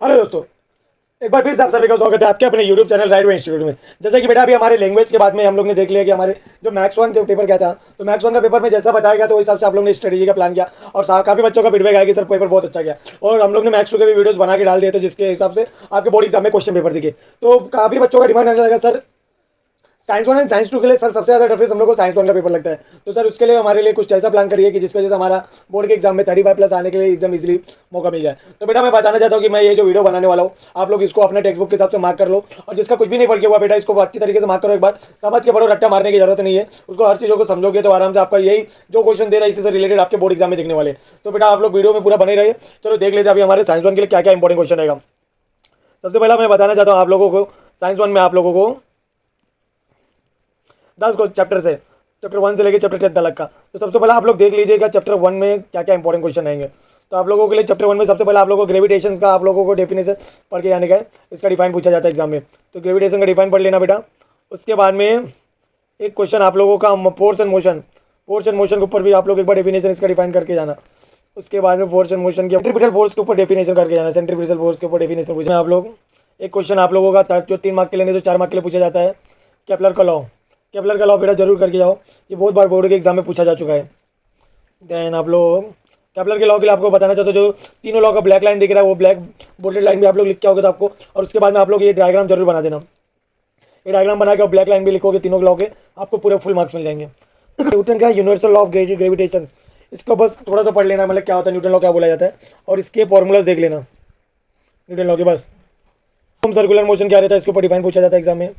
Hello दोस्तों, एक बार फिर से आप सभी का स्वागत है आपके अपने YouTube channel right way institute में। जैसे कि बेटा अभी हमारे लैंग्वेज के बाद में हम लोग ने देख लिया कि हमारे जो मैथ्स 1 के पेपर क्या था, तो मैथ्स 1 का पेपर में जैसा बताया गया तो उस हिसाब से आप लोग ने स्ट्रेटेजी का प्लान किया और काफ़ी बच्चों का फीडबैक आया कि सर पेपर बहुत अच्छा गया। और हम लोग ने मैथ्स 2 के भी वीडियोस बना के डाल दिए थे जिसके हिसाब से आपके बोर्ड एग्जाम में क्वेश्चन पेपर दिखे। तो काफ़ी बच्चों का डिमांड आने लगा, सर साइंस 1 एंड साइंस 2 के लिए सर सबसे ज़्यादा टफेस्ट हम लोग को साइंस 1 का पेपर लगता है। तो सर उसके लिए हमारे लिए कुछ ऐसा प्लान करिए कि जिसकी वजह से हमारा बोर्ड के एग्जाम में 35+ आने के लिए एकदम इजीली मौका मिल जाए। तो बेटा मैं बताना चाहता हूँ कि मैं ये जो वीडियो बनाने वाला हूँ आप लोग इसको अपने टेक्स्ट बुक के हिसाब से मार्क कर लो, और जिसका कुछ भी नहीं पढ़ के हुआ बेटा इसको अच्छी तरीके से मार्क करो। एक बार समझ के पढ़ो, रट्टा मारने की जरूरत नहीं है, उसको हर चीज़ों को समझोगे तो आराम से आपका यही जो क्वेश्चन दे रहा है इसी से रिलेटेड आपके बोर्ड एग्जाम में दिखने वाले। तो बेटा आप लोग वीडियो में पूरा बने रहिए। चलो देख लेते हैं अभी हमारे साइंस 1 के लिए क्या क्या इंपॉर्टेंट क्वेश्चन रहेगा। सबसे पहला मैं बताना चाहता हूँ आप लोगों को साइंस 1 में आप लोगों को 10 को चैप्टर से चैप्टर 1 से लेकर चैप्टर 10 तक का। तो सबसे पहले आप लोग देख लीजिएगा चैप्टर 1 में क्या क्या इंपॉर्टेंट क्वेश्चन आएंगे। तो आप लोगों के लिए चैप्टर 1 में सबसे पहले आप लोगों को ग्रेविटेशन का आप लोगों को डेफिनेशन पढ़ के जाने का है, इसका डिफाइन पूछा जाता है एग्जाम में। तो ग्रेविटेशन का डिफाइन पढ़ लेना बेटा। उसके बाद में एक क्वेश्चन आप लोगों का फोर्स एंड मोशन के ऊपर भी आप लोग एक बार डेफिनेशन इसका डिफाइन करके जाना। उसके बाद में फोर्स एंड मोशन के सेंट्रीपिटल फोर्स के ऊपर डेफिनेशन करके जाना, सेंट्रीपिटल फोर्स के ऊपर डेफिनेशन पूछना आप लोग। एक क्वेश्चन आप लोगों का जो 3 मार्क के लिए नहीं तो 4 मार्क के लिए पूछा जाता है, केपलर का लॉ बेटा जरूर करके जाओ, ये बहुत बार बोर्ड के एग्जाम में पूछा जा चुका है। देन आप लोग केपलर के लॉ के लिए आपको बताना चाहते हो, जो तीनों लॉ का ब्लैक लाइन दिख रहा है वो ब्लैक बोल्डेड लाइन भी आप लोग लिख के आओगे तो आपको, और उसके बाद में आप लोग ये डायग्राम जरूर बना देना। ये डायग्राम बना के और ब्लैक लाइन भी लिखोगे तीनों लॉ के, आपको पूरे फुल मार्क्स मिल जाएंगे। न्यूटन का यूनिवर्सल लॉ ऑफ ग्रेविटेशन, इसको बस थोड़ा सा पढ़ लेना, मतलब क्या होता है न्यूटन लॉ क्या बोला जाता है, और इसके फॉर्मूलाज देख लेना न्यूटन लॉ के। बस सर्कुलर मोशन क्या रहता है इसके ऊपर डिफाइन पूछा जाता है एग्जाम में।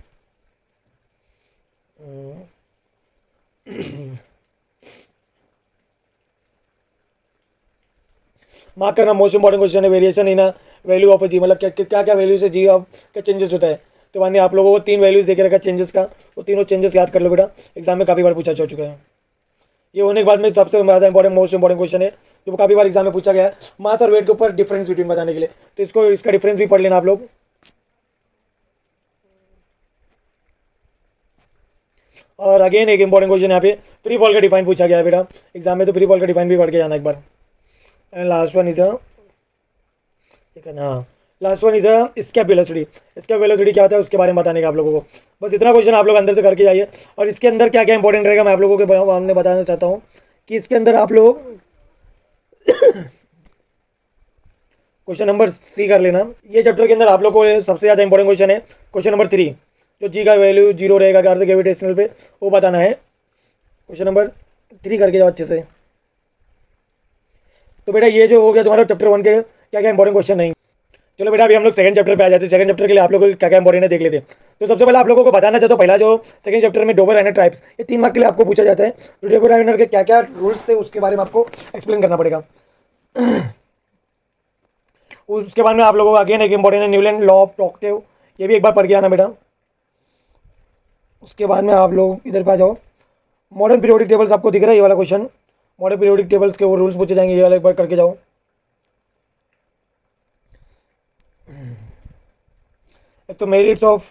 मार्क करना मोस्ट इंपॉर्टेंट क्वेश्चन है, वेरिएशन इन वैल्यू ऑफ जी, मतलब क्या क्या वैल्यू से जी ऑफ का चेंजेस होता है। तो मानिए आप लोगों को 3 वैल्यूज देखे रखा चेंजेस का, वो तीनों चेंजेस याद कर लो बेटा, एग्जाम में काफ़ी बार पूछा जा चुका है। ये होने के बाद में सबसे ज़्यादा इंपॉर्टेंट मोस्ट इंपॉर्टेंट क्वेश्चन है जो काफ़ी बार एग्जाम में पूछा गया है, मास और वेट के ऊपर डिफरेंस बिटवीन बताने के लिए। तो इसका डिफरेंस भी पढ़ लेना आप लोग। और अगेन एक इंपॉर्टेंट क्वेश्चन यहाँ पे फ्री फॉल का डिफाइन पूछा गया है बेटा एग्जाम में, तो फ्री फॉल का डिफाइन भी पढ़ के जाना एक बार। And last one is last one is escape velocity. Escape velocity क्या होता है उसके बारे में बताने का आप लोगों को। बस इतना क्वेश्चन आप लोग अंदर से करके जाइए। और इसके अंदर क्या क्या इंपॉर्टेंट रहेगा मैं आप लोगों के सामने बताना चाहता हूँ कि इसके अंदर आप लोग क्वेश्चन नंबर सी कर लेना। ये चैप्टर के अंदर आप लोग को सबसे ज़्यादा इंपॉर्टेंट क्वेश्चन है क्वेश्चन नंबर 3, जो जी का वैल्यू 0 रहेगा क्या अर्थ ग्रेविटेशनल पे, वो बताना है। क्वेश्चन नंबर 3 करके जाओ अच्छे से। तो बेटा ये जो हो गया तुम्हारा चैप्टर 1 के क्या क्या इंपॉर्टेंट क्वेश्चन नहीं। चलो बेटा अभी हम लोग सेकंड चैप्टर पे आ जाते हैं। सेकंड चैप्टर के लिए आप लोगों को क्या क्या इंपॉर्टेंट है देख लेते हैं। तो सबसे पहले आप लोगों को बताना चाहता हूँ, पहला जो सेकंड चैप्टर में डोबर एंड ट्राइब्स, ये 3 मार्क के लिए आपको पूछा जाता है। तो डोबर एंड के क्या क्या रूल्स थे उसके बारे में आपको एक्सप्लेन करना पड़ेगा। उसके बाद में आप लोगों को अगेन एक इंपॉर्टेंट है न्यूलैंड लॉ ऑफ ऑक्टेव, ये भी एक बार पढ़ के आना बेटा। उसके बाद में आप लोग इधर पे आ जाओ, मॉडर्न पीरियोडिक टेबल्स आपको दिख रहा है ये वाला क्वेश्चन, मॉडर्न पीरियोडिक टेबल्स के वो रूल्स पूछे जाएंगे, ये वाला एक बार करके जाओ। एक तो merits of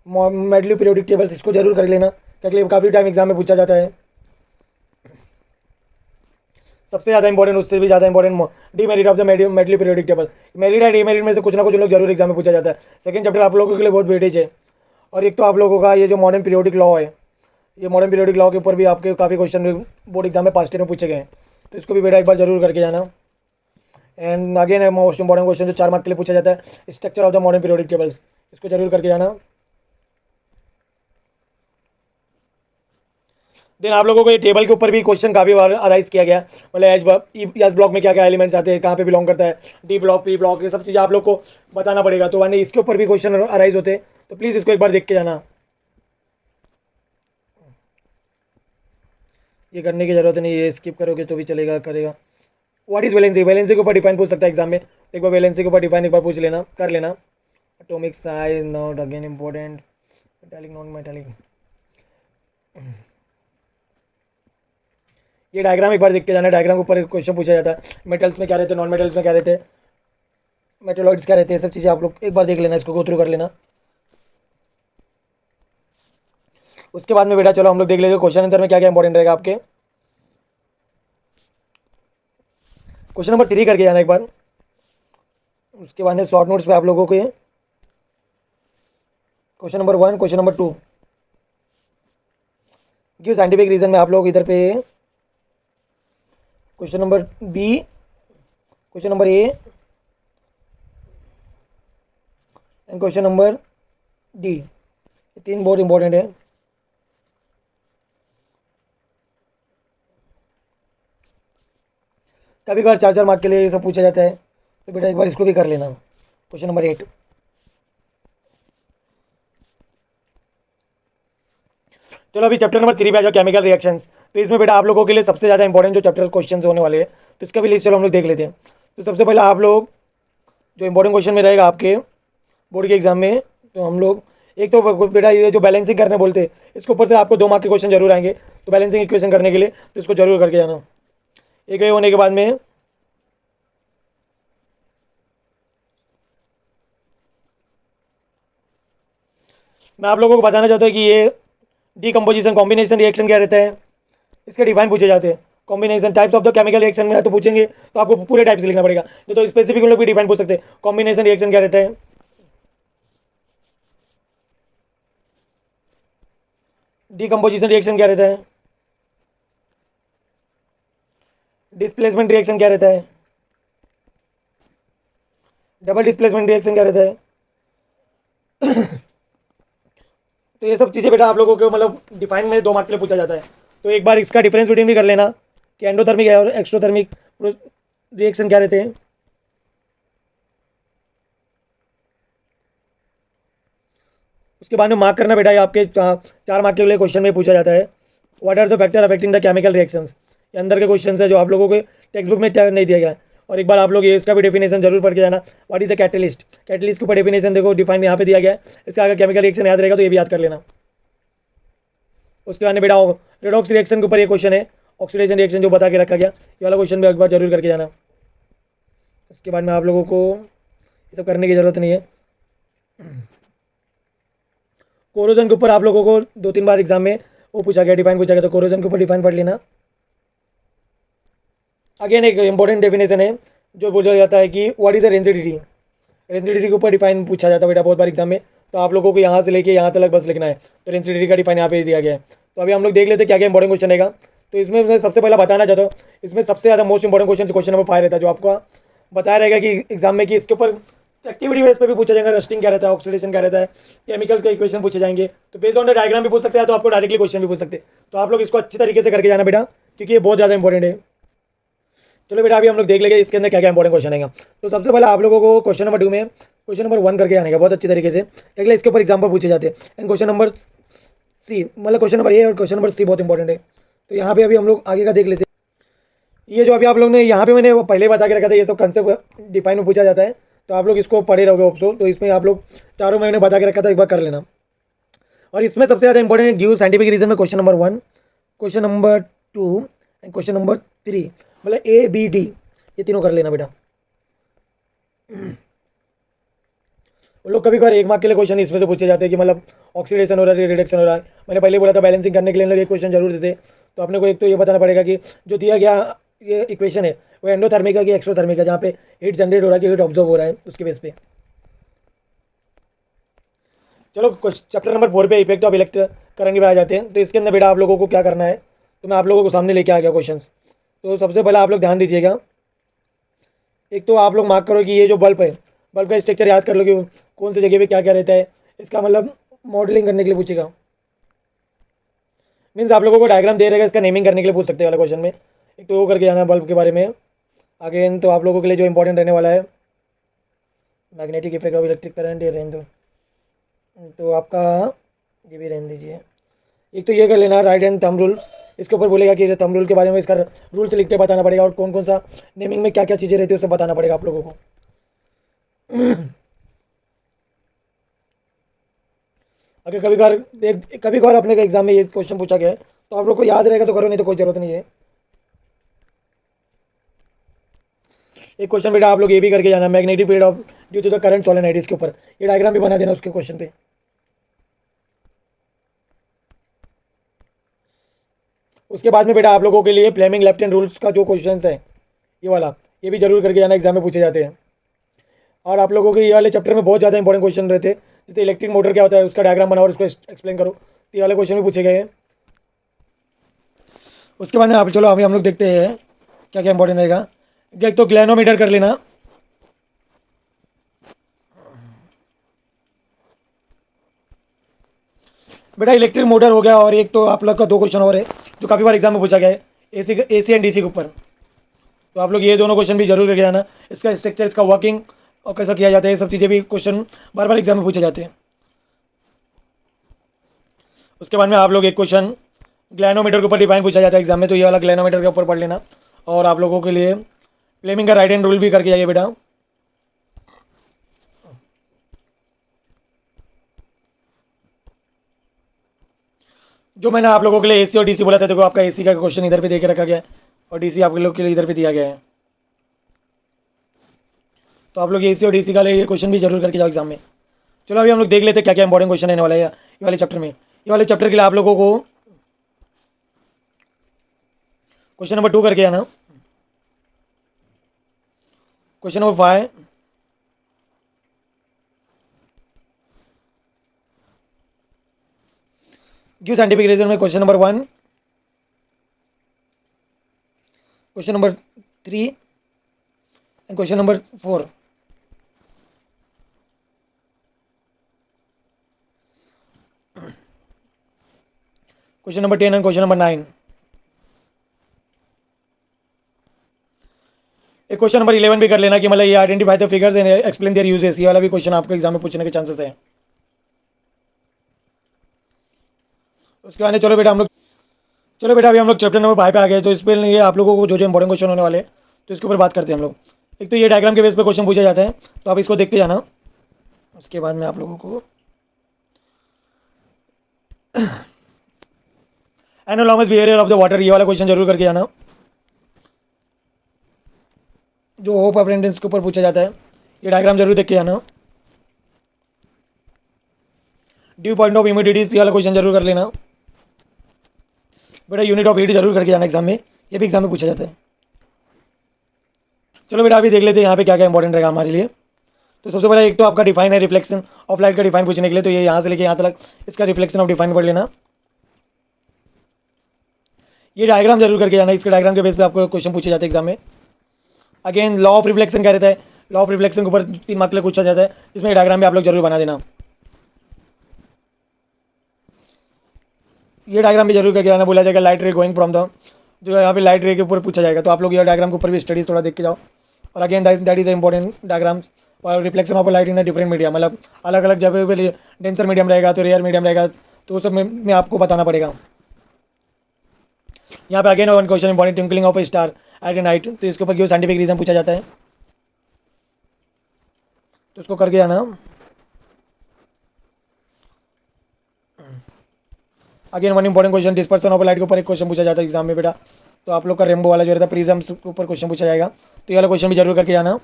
medley periodic tables, इसको जरूर कर लेना क्योंकि काफ़ी टाइम एग्जाम में पूछा जाता है। सबसे ज़्यादा इंपॉर्टेंट उससे भी ज़्यादा important demerit of the medley periodic table, merit and demerit में से कुछ ना कुछ लोग जरूर एग्जाम में पूछा जाता है। सेकंड चैप्टर आप लोगों के लिए बहुत वेटेज है। और एक तो आप लोगों का ये जो मॉडर्न पीरियोडिक लॉ है, ये मॉडर्न पीरियोडिक लॉ के ऊपर भी आपके काफ़ी क्वेश्चन बोर्ड एग्जाम में पास्ट ईयर में पूछे गए हैं, तो इसको भी बेटा एक बार जरूर करके जाना। एंड अगेन है मोस्ट इंपॉर्टेंट क्वेश्चन जो 4 मार्क के लिए पूछा जाता है, structure of the modern periodic tables, इसको जरूर करके जाना। देन आप लोगों को ये टेबल के ऊपर भी क्वेश्चन काफ़ी बार अराइज किया गया, मतलब एच ब्लॉक में क्या क्या एलिमेंट्स आते हैं, कहाँ पे बिलोंग करता है, डी ब्लॉक पी ब्लॉक, ये सब चीज़ें आप लोग को बताना पड़ेगा। तो यानी इसके ऊपर भी क्वेश्चन अराइज होते हैं, तो प्लीज़ इसको एक बार देख के जाना। ये करने की जरूरत नहीं, ये स्किप करोगे तो भी चलेगा करेगा। व्हाट इज वैलेंसी, वैलेंसी के ऊपर डिफाइन पूछ सकता है एग्जाम में, एक बार वैलेंसी के ऊपर डिफाइन एक बार पूछ लेना कर लेना। Atomic size not again important, metallic non metallic, ये डायग्राम एक बार देख के जाना। डायग्राम के ऊपर क्वेश्चन पूछा जाता है, मेटल्स में क्या रहते हैं, नॉन मेटल्स में क्या रहते हैं, मेटलॉइड्स क्या रहते हैं, सब चीज़ें आप लोग एक बार देख लेना, इसको गो थ्रू कर लेना। उसके बाद में बेटा चलो हम लोग देख लेते क्वेश्चन आंसर में क्या क्या इंपॉर्टेंट रहेगा आपके। क्वेश्चन नंबर 3 करके जाना एक बार। उसके बाद में शॉर्ट नोट्स पे आप लोगों को question number 1, question number 2 give scientific reason में आप लोग इधर पे question number B, question number A and question number D, ये 3 बहुत इंपॉर्टेंट है। कभी कभार 4-4 मार्क के लिए ये सब पूछा जाता है, तो बेटा एक बार इसको भी कर लेना। क्वेश्चन नंबर 8, चलो अभी चैप्टर नंबर 3 पे आ जाओ, केमिकल रिएक्शंस। तो इसमें बेटा आप लोगों के लिए सबसे ज़्यादा इंपॉर्टेंट जो चैप्टर क्वेश्चन होने वाले हैं, तो इसका भी लिस्ट चलो हम लोग देख लेते हैं। तो सबसे पहले आप लोग जो इंपॉर्टेंट क्वेश्चन में रहेगा आपके बोर्ड के एग्जाम में, तो हम लोग एक तो बेटा ये जो बैलेंसिंग करने बोलते हैं, इसके ऊपर से आपको 2 मार्क के क्वेश्चन जरूर आएंगे। तो बैलेंसिंग इक्वेशन करने के लिए तो इसको जरूर करके जाना। एक ये होने के बाद में मैं आप लोगों को बताना चाहता हूँ कि ये डीकम्पोजिशन कॉम्बिनेशन रिएक्शन क्या रहता है, इसके डिफाइन पूछे जाते हैं। Combination types of the chemical reaction में तो पूछेंगे, तो आपको पूरे टाइप्स लिखना पड़ेगा, नहीं तो स्पेसिफिक लोग भी डिफाइन पूछ सकते हैं। कॉम्बिनेशन रिएक्शन क्या रहता है, डीकम्पोजिशन रिएक्शन क्या रहता है, डिस्प्लेसमेंट रिएक्शन क्या रहता है, डबल डिस्प्लेसमेंट रिएक्शन क्या रहता है। तो ये सब चीज़ें बेटा आप लोगों को मतलब डिफाइन में 2 मार्क के लिए पूछा जाता है। तो एक बार इसका डिफरेंस बिटवीन भी कर लेना कि एंडोथर्मिक और एक्सोथर्मिक रिएक्शन क्या रहते हैं। उसके बाद में मार्क करना बेटा, ये आपके 4 मार्क के लिए क्वेश्चन में पूछा जाता है। What are the factor affecting the chemical reactions, ये अंदर के क्वेश्चन है जो आप लोगों के टेक्स्ट बुक में नहीं दिया गया है। और एक बार आप लोग ये इसका भी डेफिनेशन जरूर पढ़ के जाना। What is a catalyst, catalyst के ऊपर डेफिनेशन देखो डिफाइन यहाँ पे दिया गया है। इसका अगर केमिकल रिएक्शन याद रहेगा तो ये भी याद कर लेना। उसके बाद में बेटा रेडॉक्स रिएक्शन के ऊपर ये क्वेश्चन है, ऑक्सीडेशन रिएक्शन जो बता के रखा गया, ये वाला क्वेश्चन भी एक बार जरूर करके जाना। उसके बाद में आप लोगों को ये सब करने की ज़रूरत नहीं है। कोरोजन के ऊपर आप लोगों को 2-3 बार एग्जाम में वो पूछा गया, डिफाइन पूछा गया, तो कोरोजन के ऊपर डिफाइन पढ़ लेना। अगेन एक इंपॉर्टेंट डेफिनेशन है जो बोला जाता है कि what is a rancidity, rancidity के ऊपर डिफाइन पूछा जाता है बेटा बहुत बार एग्जाम में। तो आप लोगों को यहाँ से लेके यहाँ तक बस लिखना है, तो रेंसिडिटी का डिफाइन यहाँ पे दिया गया है। तो अभी हम लोग देख लेते हैं क्या क्या इंपॉर्टेंट क्वेश्चन रहेगा। तो इसमें मैं सबसे पहला बताना चाहता हूँ, इसमें सबसे ज़्यादा most important question question number 5 रहता है, जो आपको बताया रहेगा कि एग्जाम में कि इसके ऊपर एक्टिविटी बेस पे भी पूछा जाएगा, रस्टिंग क्या रहता है, ऑक्सीडेशन क्या रहता है, केमिकल के इक्वेशन पूछे जाएंगे। तो बेस्ड ऑन द डायग्राम भी पूछ सकते हैं, तो आपको डायरेक्टली क्वेश्चन भी पूछ सकते हैं। तो आप लोग इसको अच्छी तरीके से करके जाना बेटा, क्योंकि ये बहुत ज़्यादा इंपॉर्टेंट है। चलो बेटा अभी हम लोग देख लेंगे इसके अंदर क्या क्या इंपॉर्टेंट क्वेश्चन आएगा। तो सबसे पहले आप लोगों को क्वेश्चन नंबर 2 में क्वेश्चन नंबर 1 करके आने का बहुत अच्छी तरीके से, क्योंकि इसके ऊपर एग्जाम्पल पूछे जाते हैं। एंड क्वेश्चन नंबर सी, मतलब क्वेश्चन नंबर ए और क्वेश्चन नंबर सी बहुत इंपॉर्टेंट है। तो यहाँ पे अभी हम लोग आगे का देख लेते हैं। ये जो अभी आप लोग ने यहाँ पे मैंने वो पहले बता के रखा था, ये सब कंसेप्ट डिफाइन में पूछा जाता है, तो आप लोग इसको पढ़े रहोगे ऑप्शन। तो इसमें आप लोग चारों मैंने बता के रखा था, एक बार कर लेना। और इसमें सबसे ज़्यादा इंपॉर्टेंट है गिव साइंटिफिक रीजन में question number 1, question number 2 and question number 3, मतलब ए बी डी, ये तीनों कर लेना बेटा। वो लोग कभी कभार 1 मार्क के लिए क्वेश्चन इसमें से पूछे जाते हैं कि मतलब ऑक्सीडेशन हो रहा है, रिडक्शन हो रहा है। मैंने पहले बोला था बैलेंसिंग करने के लिए लोग एक क्वेश्चन जरूर देते। तो अपने को एक तो ये बताना पड़ेगा कि जो दिया गया ये इक्वेशन है वो एंडोथर्मिक है कि एक्सोथर्मिक है, जहाँ पे हीट जनरेट हो रहा है कि हीट ऑब्जर्व हो रहा है, उसके बेस पे। चलो चैप्टर नंबर 4 पे इफेक्ट ऑफ इलेक्ट्रिक करंट पे आ जाते हैं। तो इसके अंदर बेटा आप लोगों को क्या करना है, तो मैं आप लोगों को सामने लेके आ गया क्वेश्चन। तो सबसे पहले आप लोग ध्यान दीजिएगा, एक तो आप लोग मार्क करो कि ये जो बल्ब है, बल्ब का स्ट्रक्चर याद कर लो कि कौन सी जगह पे क्या क्या रहता है, इसका मतलब मॉडलिंग करने के लिए पूछेगा। मीन्स आप लोगों को डायग्राम दे रहेगा, इसका नेमिंग करने के लिए पूछ सकते हैं वाला क्वेश्चन में। एक तो वो करके जाना बल्ब के बारे में। अगेन तो आप लोगों के लिए जो इंपॉर्टेंट रहने वाला है magnetic effect of electric current, ये रहने दो, तो आपका ये भी रहने दीजिए। एक तो ये कर लेना राइट हैंड थंब रूल, इसके ऊपर बोलेगा कि थंब रूल के बारे में इसका रूल्स लिख के बताना पड़ेगा, और कौन कौन सा नेमिंग में क्या क्या चीज़ें रहती है उसे बताना पड़ेगा आप लोगों को। अगर कभी कभार अपने एग्जाम में ये क्वेश्चन पूछा गया है, तो आप लोग को याद रहेगा तो करो, नहीं तो कोई ज़रूरत नहीं है। एक क्वेश्चन बेटा आप लोग ये भी करके जाना, magnetic field of due to the current solenoid, इसके ऊपर ये डायग्राम भी बना देना उसके क्वेश्चन पे। उसके बाद में बेटा आप लोगों के लिए फ्लेमिंग लेफ्ट हैंड रूल्स का जो क्वेश्चन है ये वाला, ये भी जरूर करके जाना, एग्जाम में पूछे जाते हैं। और आप लोगों के ये वाले चैप्टर में बहुत ज़्यादा इंपॉर्टेंट क्वेश्चन रहते हैं, जैसे इलेक्ट्रिक मोटर क्या होता है, उसका डायग्राम बनाओ और उसको एक्सप्लेन करो, तो ये वाले क्वेश्चन भी पूछे गए हैं। उसके बाद में आप चलो अभी हम लोग देखते हैं क्या क्या इंपॉर्टेंट रहेगा। एक तो ग्लैनोमीटर कर लेना। बेटा इलेक्ट्रिक मोटर हो गया, और एक तो आप लोग का 2 क्वेश्चन और है जो काफ़ी बार एग्जाम में पूछा गया है, एसी एंड डीसी के ऊपर। तो आप लोग ये दोनों क्वेश्चन भी जरूर करके आना, इसका स्ट्रक्चर, इसका वर्किंग और कैसा किया जाता है, ये सब चीज़ें भी क्वेश्चन बार बार एग्जाम में पूछे जाते हैं। उसके बाद में आप लोग एक क्वेश्चन ग्लैनोमीटर के ऊपर डिफाइन पूछा जाता है एग्जाम में, तो ये वाला ग्लैनोमीटर के ऊपर पढ़ लेना। और आप लोगों के लिए फ्लेमिंग का राइट हैंड रूल भी करके जाइए बेटा। जो मैंने आप लोगों के लिए एसी और डीसी बोला था, देखो आपका एसी का क्वेश्चन इधर पे दे के रखा गया है और डीसी आप लोग के लिए इधर पे दिया गया है। तो आप लोग एसी और डीसी का ये क्वेश्चन भी जरूर करके जाओ एग्जाम में। चलो अभी हम लोग देख लेते हैं क्या क्या इंपॉर्टेंट क्वेश्चन रहने वाला है ये वाले चैप्टर में। ये वाले चैप्टर के लिए आप लोगों को क्वेश्चन नंबर 2 करके आना। Question number 5, give scientific reason में question number 1, question number 3 and question number 4। Question number 10 and question number 9। एक क्वेश्चन नंबर 11 भी कर लेना कि मतलब ये identify the figures and explain there uses, ये वाला भी क्वेश्चन आपके एग्जाम में पूछने के चांसेस है। उसके बाद चलो बेटा अभी हम लोग चैप्टर नंबर 5 पे आ गए। तो इस पर ये आप लोगों को जो जो इंपॉर्टेंट क्वेश्चन होने वाले हैं, तो इसके ऊपर बात करते हैं हम लोग। एक तो ये डायग्राम के बेस पे क्वेश्चन पूछे जाते हैं, तो आप इसको देख के जाना। उसके बाद में आप लोगों को एनालॉमस बिहेवियर ऑफ द वाटर, ये वाला क्वेश्चन जरूर करके जाना, जो होप अप्रेंटिस के ऊपर पूछा जाता है। ये डायग्राम जरूर देख के जाना। ड्यू पॉइंट ऑफ ह्यूमिडिटीज, ये वाला क्वेश्चन जरूर कर लेना बेटा। यूनिट ऑफ हीट जरूर करके जाना एग्जाम में, ये भी एग्जाम में पूछा जाता है। चलो बेटा अभी देख लेते हैं यहाँ पे क्या क्या इंपॉर्टेंट रहेगा हमारे लिए। तो सबसे पहले एक तो आपका डिफाइन है रिफ्लेक्शन ऑफ लाइट का डिफाइन पूछने के लिए, तो ये यहाँ से लेके यहाँ तक इसका रिफ्लेक्शन ऑफ डिफाइन पढ़ लेना। ये डायग्राम जरूर करके जाना, इसके डायग्राम के बेस पे आपको क्वेश्चन पूछे जाते हैं एग्जाम में। अगेन लॉ ऑफ रिफ्लेक्शन क्या रहता है, लॉ ऑफ रिफ्लेक्शन के ऊपर 3 मार्क के लिए पूछा जाता है, इसमें डायग्राम भी आप लोग जरूर बना देना। ये डायग्राम भी जरूर करके जाना, बोला जाएगा लाइट रे गोइंग फ्रॉम द, जो यहाँ पे लाइट रे के ऊपर पूछा जाएगा, तो आप लोग ये डायग्राम के ऊपर भी स्टडीज थोड़ा देख के जाओ। और again that is important diagrams और reflection of light in a different medium, मतलब अलग अलग जगह पे डेंसर मीडियम रहेगा तो रेयर मीडियम रहेगा, तो उस सब में आपको बताना पड़ेगा। यहाँ पे again one question important, twinkling of a star at a night, तो इसके ऊपर क्यों साइंटिफिक रीजन पूछा जाता है, तो उसको करके आना। Again one important question, dispersion of light के ऊपर एक क्वेश्चन पूछा जाता है एग्जाम में बेटा, तो आप लोग का रेम्बो वाला जो रहता है प्रिज्म्स के ऊपर क्वेश्चन पूछा जाएगा, तो ये वाला क्वेश्चन भी जरूर करके जाना,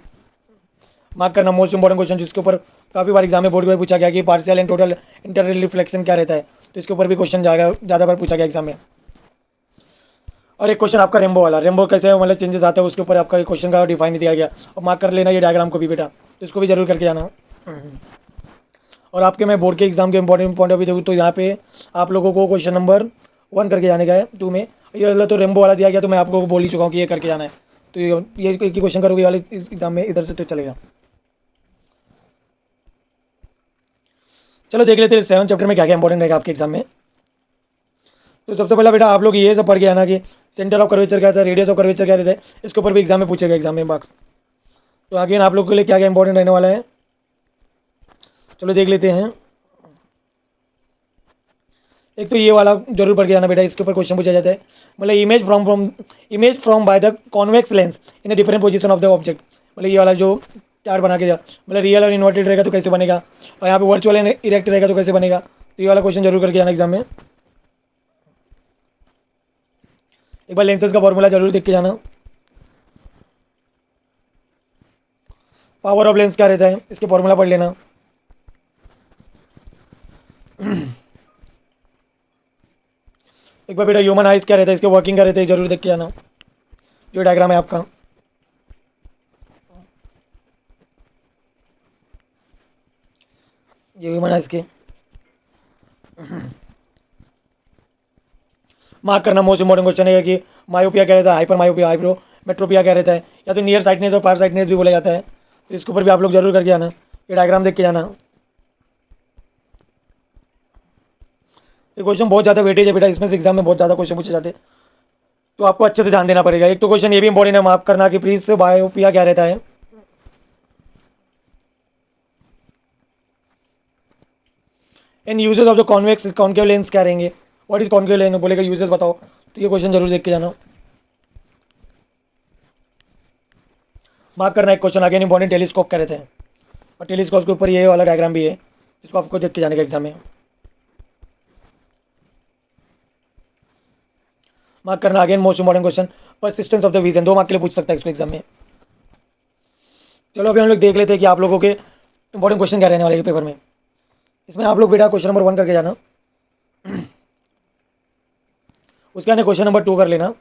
मार्क करना। मोस्ट इंपॉर्टेंट क्वेश्चन जिसके ऊपर काफ़ी बार एग्जाम में बोर्ड में पूछा गया कि partial and total inter reflection क्या रहता है, तो इसके ऊपर भी क्वेश्चन ज़्यादा बार पूछा गया एग्जाम में। और एक क्वेश्चन आपका रेम्बो वाला, रेम्बो कैसे मतलब चेंजेस आता है उसके ऊपर आपका क्वेश्चन का डिफाइन दिया गया, और मार्क कर लेना ये डायग्राम को भी बेटा, तो इसको भी जरूर करके जाना। और आपके मैं बोर्ड के एग्जाम के इंपॉर्टेंट पॉइंट ऑफ व्यू तो यहाँ पे आप लोगों को क्वेश्चन नंबर 1 करके जाने का है 2 में। ये वाला तो रेम्बो वाला दिया गया, तो मैं आपको बोल ही चुका हूँ कि ये करके जाना है, तो ये एक ही क्वेश्चन करोगे वाले एग्जाम में, इधर से तो चलेगा। चलो देख लेते हैं 7 चैप्टर में क्या क्या इंपॉर्टेंट रहेगा आपके एग्जाम में। तो सबसे पहला बेटा आप लोग ये सब पढ़ के आना कि सेंटर ऑफ कर्वेचर क्या था, रेडियस ऑफ कर्वेचर क्या रहता है, इसके ऊपर भी एग्जाम में पूछेगा एग्जाम में मार्क्स। तो अगेन आप लोग के लिए क्या क्या इंपॉर्टेंट रहने वाला है, चलो देख लेते हैं। एक तो ये वाला जरूर पढ़ के आना बेटा, इसके ऊपर क्वेश्चन पूछा जाता है, मतलब image from by the convex lens in a different position of the object, मतलब ये वाला जो चार्ट बना के जा, मतलब रियल और इन्वर्टेड रहेगा तो कैसे बनेगा, और यहाँ पे वर्चुअल एंड इरेक्ट रहेगा तो कैसे बनेगा, तो ये वाला क्वेश्चन जरूर करके आना एग्जाम में। एक बार लेंसेज का फॉर्मूला जरूर देख के जाना। पावर ऑफ लेंस क्या रहता है, इसके फॉर्मूला पढ़ लेना। एक बार बेटा ह्यूमन आइज क्या रहता है, इसके वर्किंग क्या रहता है जरूर देख के जाना, जो डायग्राम है आपका। ये ह्यूमनाइज के मार्क करना। मोस्ट इंपॉर्टेंट क्वेश्चन है कि मायोपिया क्या रहता है, हाइपर मायोपिया, हाइप्रो मेट्रोपिया क्या रहता है, या तो नियर साइटनेस और फार साइटनेस भी बोला जाता है। तो इसके ऊपर भी आप लोग जरूर करके आना, ये डायग्राम देख के जाना। ये क्वेश्चन बहुत ज़्यादा वेटेज है बेटा, इसमें से एग्जाम में बहुत ज़्यादा क्वेश्चन पूछे जाते हैं, तो आपको अच्छे से ध्यान देना पड़ेगा। एक तो क्वेश्चन ये भी इंपॉर्टेंट है, मार्क करना कि प्लीज बायोपिया क्या रहता है। In uses of the convex concave lens क्या रहेंगे, व्हाट इज कॉन्केव लेंस बोलेगा यूजेस बताओ, तो ये क्वेश्चन जरूर देख के जाना। मार्क करना एक क्वेश्चन आगे इंपॉर्टेंट, टेलीस्कोप क्या रहते हैं, और टेलीस्कोप के ऊपर ये वाला डायग्राम भी है, जिसको आपको देख के जाने का एग्जाम में। मार्क करना again most important question, persistence of the vision, 2 mark के लिए पूछ सकता है इसको एग्जाम में। चलो अभी हम लोग देख लेते हैं कि आप लोगों के इंपॉर्टेंट क्वेश्चन क्या रहने वाले हैं पेपर में। इसमें आप लोग बेटा क्वेश्चन नंबर 1 करके जाना, उसके आने क्वेश्चन नंबर 2 कर लेना।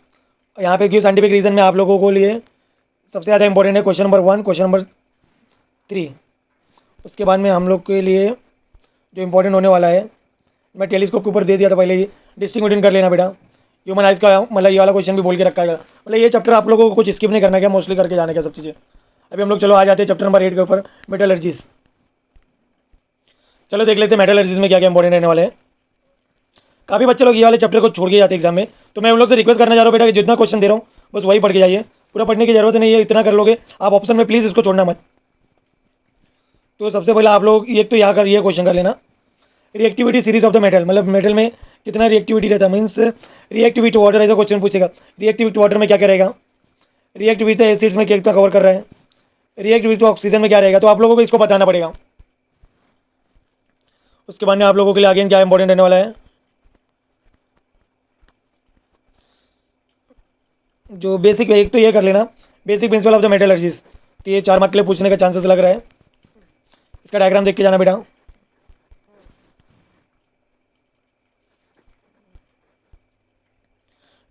यहाँ पे क्यों साइंटिफिक रीजन में आप लोगों को लिए सबसे ज़्यादा इंपॉर्टेंट है क्वेश्चन नंबर 1, क्वेश्चन नंबर 3। उसके बाद में हम लोग के लिए जो इंपॉर्टेंट होने वाला है, मैं टेलीस्कोप के ऊपर दे दिया था पहले ही, डिस्टिंग्विशन कर लेना बेटा। ह्यूमन आइज का मतलब ये वाला क्वेश्चन भी बोल के रखा है, मतलब ये चैप्टर आप लोगों को कुछ स्किप नहीं करना है, मोस्टली करके जाने का सब चीज़ें। अभी हम लोग चलो आ जाते हैं चैप्टर नंबर 8 के ऊपर, मेटलर्जीज। चलो देख लेते हैं मेटलर्जीज में क्या क्या इंपॉर्टेंट रहने वाले हैं। काफ़ी बच्चे लोग ये वाले चैप्टर को छोड़ के जाते हैं एग्जाम में, तो मैं उन लोग से रिक्वेस्ट करना चाह रहा हूँ बेटा कि जितना क्वेश्चन दे रहा हूँ बस वही पढ़ के जाइए, पूरा पढ़ने की जरूरत नहीं है, इतना कर लोगे आप ऑप्शन में, प्लीज़ इसको छोड़ना मत। तो सबसे पहले आप लोग एक तो यहाँ कर ये क्वेश्चन कर लेना, reactivity series of the metal, मतलब मेटल में कितना रिएक्टिविटी रहता है, मीन्स रिएक्टिविटी वाटर ऐसा क्वेश्चन पूछेगा। रिएक्टिविटी वाटर में क्या क्या रहेगा, रिएक्टिविटी एसिड्स में कितना कवर कर रहा है, रिएक्टिविटी ऑक्सीजन में क्या रहेगा, तो आप लोगों को इसको बताना पड़ेगा। उसके बाद में आप लोगों के लिए आगे क्या इंपॉर्टेंट रहने वाला है, जो बेसिक, एक तो ये कर लेना बेसिक प्रिंसिपल ऑफ द मेटलर्जीज, तो ये 4 मार्क के लिए पूछने का चांसेस लग रहा है। इसका डायग्राम देख के जाना बेटा।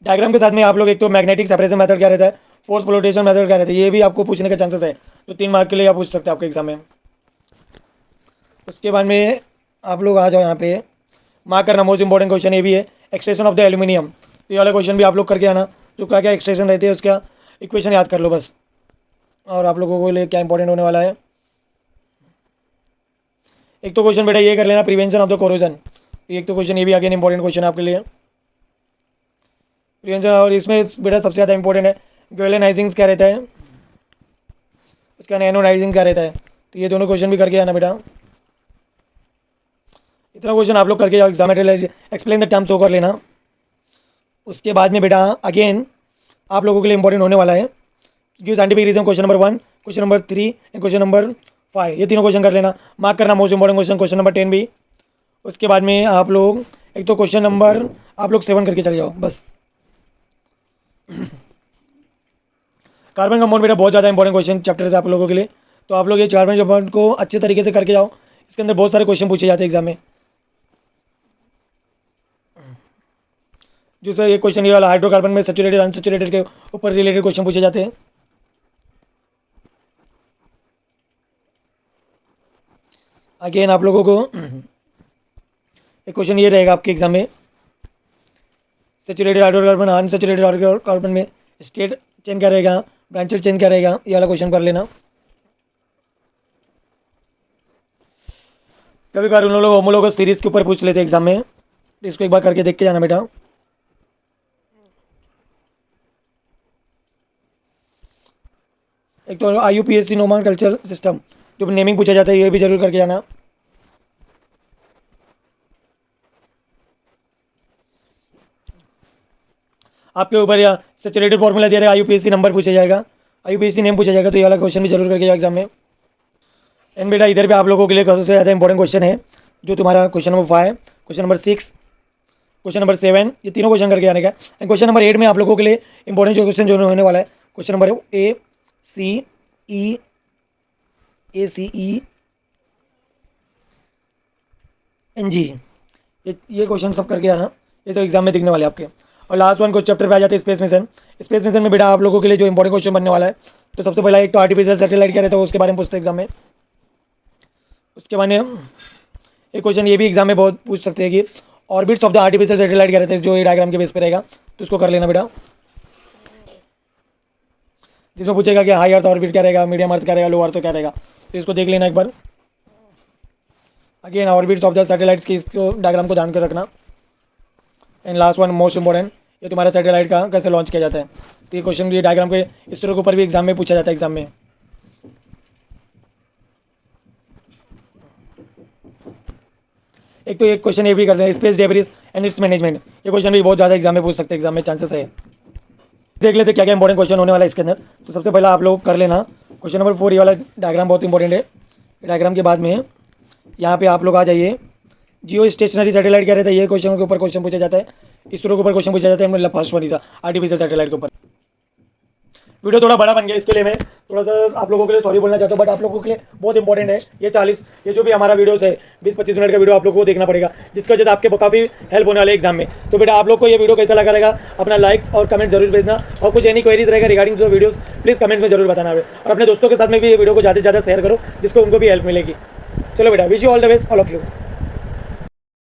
डायग्राम के साथ में आप लोग एक तो मैग्नेटिक सेपरेशन मेथड क्या रहता है, फोर्स फ्लोटेशन मेथड क्या रहता है, ये भी आपको पूछने का चांसेस है, तो 3 मार्क के लिए आप पूछ सकते हैं आपके एग्जाम में। उसके बाद में आप लोग आ जाओ यहाँ पे, मार्क करना मोस्ट इंपॉर्टेंट क्वेश्चन ये भी है, एक्सट्रेक्शन ऑफ द एल्यूमिनियम, तो ये वाला क्वेश्चन भी आप लोग करके आना, जो क्या क्या एक्सट्रेक्शन रहती है उसका इक्वेशन याद कर लो बस। और आप लोगों को लिए क्या इंपॉर्टेंट होने वाला है, एक तो क्वेश्चन बेटा ये कर लेना, प्रिवेंशन ऑफ द कोरोजन, एक तो क्वेश्चन ये भी अगेन इंपॉर्टेंट क्वेश्चन आपके लिए प्रिवेंशन। और इसमें बेटा सबसे ज़्यादा इंपॉर्टेंट है गैल्वेनाइजिंग क्या रहता है, उसका एनोनाइजिंग क्या रहता है, तो ये दोनों क्वेश्चन भी करके आना बेटा। इतना क्वेश्चन आप लोग करके जाओ एग्जाम में, एक्सप्लेन द टर्म्स हो कर लेना। उसके बाद में बेटा अगेन आप लोगों के लिए इंपॉर्टेंट होने वाला है give scientific reason, question number 1, question number 3 and question number 5, ये तीनों क्वेश्चन कर लेना। मार्क करना most important question, question number 10 भी। उसके बाद में आप लोग एक तो क्वेश्चन नंबर आप लोग 7 करके चले जाओ बस। कार्बन कंपाउंड बेटा बहुत ज़्यादा इंपॉर्टेंट क्वेश्चन चैप्टर है आप लोगों के लिए, तो आप लोग ये कार्बन कंपाउंड को अच्छे तरीके से करके जाओ, इसके अंदर बहुत सारे क्वेश्चन पूछे जाते हैं एग्जाम में। जो ये क्वेश्चन ये वाला हाइड्रोकार्बन में सैचुरेटेड अनसैचुरेटेड के ऊपर रिलेटेड क्वेश्चन पूछे जाते हैं। अगेन आप लोगों को एक क्वेश्चन ये रहेगा आपके एग्जाम में, सैचुरेटेड हाइड्रोकार्बन अनसैचुरेटेड हाइड्रोकार्बन में स्टेट चेन क्या रहेगा, ब्रांचेड चेन क्या रहेगा, ये वाला क्वेश्चन कर लेना। कभी कभार उन लोग होमोलोगस सीरीज के ऊपर पूछ लेते हैं एग्जाम में, तो इसको एक बार करके देख के जाना बेटा। एक तो IUPAC नोमेनक्लेचर सिस्टम जो नेमिंग पूछा जाता है, ये भी जरूर करके जाना। आपके ऊपर या सैचुरेटेड फॉर्मूला दे रहा है, IUPAC नंबर पूछा जाएगा, IUPAC नेम पूछा जाएगा, तो ये वाला क्वेश्चन भी जरूर करके जाओ एग्जाम में। एंड बेटा इधर पे आप लोगों के लिए सबसे ज़्यादा इंपॉर्टेंट क्वेश्चन है जो तुम्हारा question number 5, question number 6, question number 7, ये तीनों क्वेश्चन करके आने का। एंड क्वेश्चन नंबर 8 में आप लोगों के लिए इंपॉर्टेंट जो क्वेश्चन जो होने वाला है, क्वेश्चन नंबर ACENG, ये क्वेश्चन सब करके आना, ये सब एग्जाम में दिखने वाले आपके। और लास्ट वन को चैप्टर पे आ जाते हैं स्पेस मिशन। स्पेस मिशन में बेटा आप लोगों के लिए जो इंपॉर्टेंट क्वेश्चन बनने वाला है, तो सबसे पहला एक तो आर्टिफिशियल सैटेलाइट क्या रहता है उसके बारे में पूछते हैं एग्जाम में। उसके बाद में एक क्वेश्चन ये भी एग्जाम में बहुत पूछ सकते हैं कि orbits of the artificial satellite क्या रहते हैं, जो ये डायग्राम के बेस पे रहेगा, तो उसको कर लेना बेटा। जिसमें पूछेगा कि हाई अर्थ ऑर्बिट क्या रहेगा, मीडियम अर्थ क्या रहेगा, लो अर्थ क्या रहेगा, तो इसको देख लेना एक बार। Again orbits of the satellites की इसको डायग्राम को जान के रखना। And last one most important, ये तुम्हारा सैटेलाइट का कैसे लॉन्च किया जाता है, तो ये क्वेश्चन ये डायग्राम के इस तरह के ऊपर भी एग्जाम में पूछा जाता है एग्जाम में। एक तो एक क्वेश्चन ये भी करते हैं space debris and it's management, ये क्वेश्चन भी बहुत ज़्यादा एग्जाम में पूछ सकते हैं, एग्जाम में चांसेस है। देख लेते क्या क्या इंपॉर्टेंट क्वेश्चन होने वाला है इसके अंदर। तो सबसे पहला आप लोग कर लेना क्वेश्चन नंबर 4, ये वाला डायग्राम बहुत इंपॉर्टेंट है। डायग्राम के बाद में यहाँ पे आप लोग आ जाइए, जियो स्टेशनरी सैटेलाइट क्या रहता है, ये क्वेश्चन के ऊपर क्वेश्चन पूछा जाता है, इसरो के ऊपर क्वेश्चन पूछा जाता है, मतलब फर्स्ट वन आर्टिफिशियल सैटेलाइट के ऊपर। वीडियो थोड़ा बड़ा बन गया, इसके लिए मैं थोड़ा सा आप लोगों के लिए सॉरी बोलना चाहता हूँ, बट आप लोगों के लिए बहुत इंपॉर्टेंट है ये जो भी हमारा वीडियोस है 20-25 मिनट का वीडियो आप लोगों को देखना पड़ेगा, जिसकी वजह से आपके काफ़ी हेल्प होने वाले एग्जाम में। तो बेटा आप लोग को ये वीडियो कैसा लगा रहेगा, अपना लाइक्स और कमेंट जरूर भेजना, और कुछ एनी क्वेरीज रहेगा रिगार्डिंग जो वीडियोस प्लीज़ कमेंट में जरूर बताना है, और अपने दोस्तों के साथ में भी ये वीडियो को ज़्यादा से ज़्यादा शेयर करो, जिसको उनको भी हेल्प मिलेगी। चलो बेटा, wish you all the best all of you.